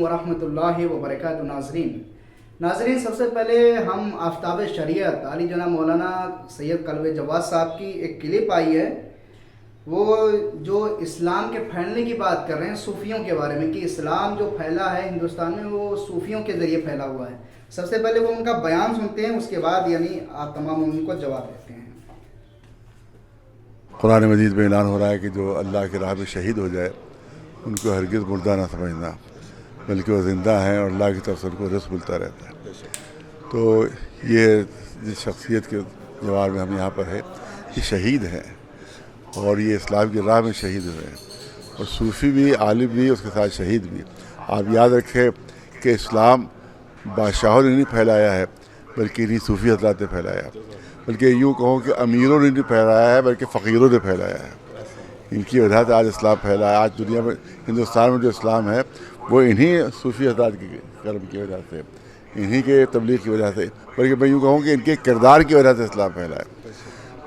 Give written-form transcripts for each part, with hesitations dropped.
वरहमतुल्लाहि वबरकातुहू। नाज़रीन, सबसे पहले हम आफ्ताब शरीयत आली जनाब मौलाना सैयद कल्बे जवाद साहब की एक क्लिप आई है, वो जो इस्लाम के फैलने की बात कर रहे हैं सूफियों के बारे में कि इस्लाम जो फैला है हिंदुस्तान में वो सूफियों के ज़रिए फैला हुआ है। सबसे पहले वो उनका बयान सुनते हैं, उसके बाद यानी आप तमाम उनको जवाब देते हैं। कुरान मजीद में ऐलान हो रहा है कि जो अल्लाह की राह में शहीद हो जाए उनको हरगिज़ मुर्दा ना समझना, बल्कि वो ज़िंदा हैं और अल्लाह की तरफ से उनको रिज़्क़ मिलता रहता है। तो ये जिस शख्सियत के जवाब में हम यहाँ पर है, ये शहीद हैं और ये इस्लाम की राह में शहीद हुए हैं, और सूफ़ी भी, आलिम भी, उसके साथ शहीद भी। आप याद रखें कि इस्लाम बादशाहों ने नहीं फैलाया है, बल्कि इन्हीं सूफ़ी हज़रात ने फैलाया, बल्कि यूँ कहो कि अमीरों ने नहीं फैलाया है, बल्कि फ़कीरों ने फैलाया है। इनकी वजह से आज इस्लाम फैला है। आज दुनिया में, हिंदुस्तान में जो इस्लाम है वो इन्हीं सूफ़ी हज़रात के कर्म की वजह से, इन्हीं के तबलीग की वजह से, बल्कि मैं यूँ कहूँ कि इनके किरदार की वजह से इस्लाम फैला है।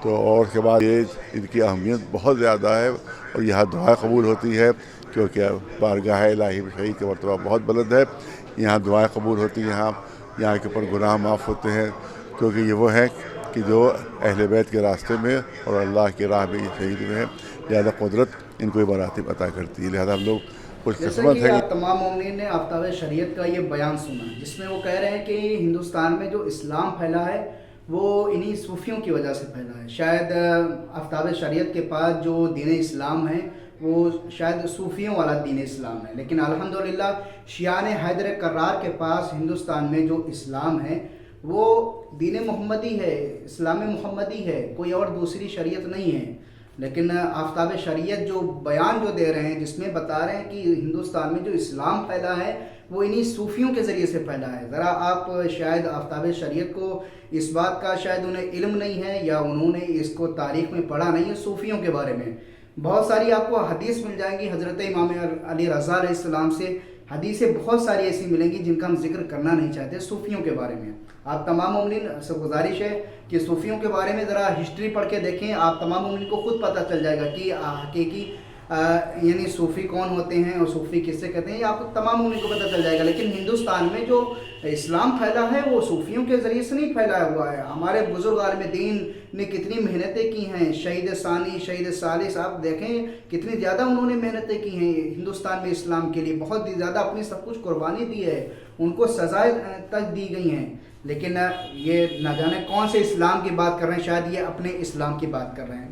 तो और उसके बाद ये इनकी अहमियत बहुत ज़्यादा है और यहाँ दुआ कबूल होती है, क्योंकि बारगाह इलाही में शहीद का मरतबा बहुत बुलंद है। यहाँ दुआएँ कबूल होती हैं, यहाँ के ऊपर गुनाह माफ़ होते हैं, क्योंकि ये वो है कि जो अहले बैत के रास्ते में और अल्लाह की राह में ये शहीद हुए हैं। लिहाजा कुदरत इनको ये मरातिब अता करती है। लिहाजा हम लोग कुछ किस्मत है। तमाम मोमिनीन ने आफ्ताब शरीयत का ये बयान सुना, जिसमें वो कह रहे हैं कि हिंदुस्तान में जो इस्लाम फैला है वो इन्हीं सूफियों की वजह से फैला है। शायद आफ्ताब शरीयत के पास जो दीन इस्लाम है वो शायद सूफियों वाला दीन इस्लाम है, लेकिन अल्हम्दुलिल्लाह शियान हैदर कर्रार के पास हिंदुस्तान में जो इस्लाम है वो दीन मोहम्मदी है, इस्लाम मोहम्मदी है, कोई और दूसरी शरीयत नहीं है। लेकिन आफ्ताब शरीयत जो बयान जो दे रहे हैं, जिसमें बता रहे हैं कि हिंदुस्तान में जो इस्लाम फैला है वो इन्हीं सूफियों के ज़रिए से फैला है। ज़रा आप शायद आफ्ताब शरीयत को इस बात का शायद उन्हें इल्म नहीं है या उन्होंने इसको तारीख़ में पढ़ा नहीं है। सूफियों के बारे में बहुत सारी आपको हदीस मिल जाएंगी, हज़रत इमाम अली रज़ा अलैहिस्सलाम से हदीसें बहुत सारी ऐसी मिलेंगी जिनका हम जिक्र करना नहीं चाहते सूफियों के बारे में। आप तमाम मोमिनीन से गुजारिश है कि सूफियों के बारे में ज़रा हिस्ट्री पढ़ के देखें, आप तमाम मोमिनीन को खुद पता चल जाएगा कि हकीकी यानी सूफ़ी कौन होते हैं और सूफ़ी किससे कहते हैं, आपको तमाम मोमिनीन को पता चल जाएगा। लेकिन हिंदुस्तान में जो इस्लाम फैला है वो सूफियों के ज़रिए से नहीं फैला हुआ है। हमारे बुज़ुर्ग आलिम दीन ने कितनी मेहनतें की हैं, शहीद सानी, शहीद सालिस, आप देखें कितनी ज़्यादा उन्होंने मेहनतें की हैं हिंदुस्तान में इस्लाम के लिए, बहुत ही ज़्यादा अपनी सब कुछ कुर्बानी दी है, उनको सज़ाएँ तक दी गई हैं। लेकिन ये न जाने कौन से इस्लाम की बात कर रहे हैं, शायद ये अपने इस्लाम की बात कर रहे हैं।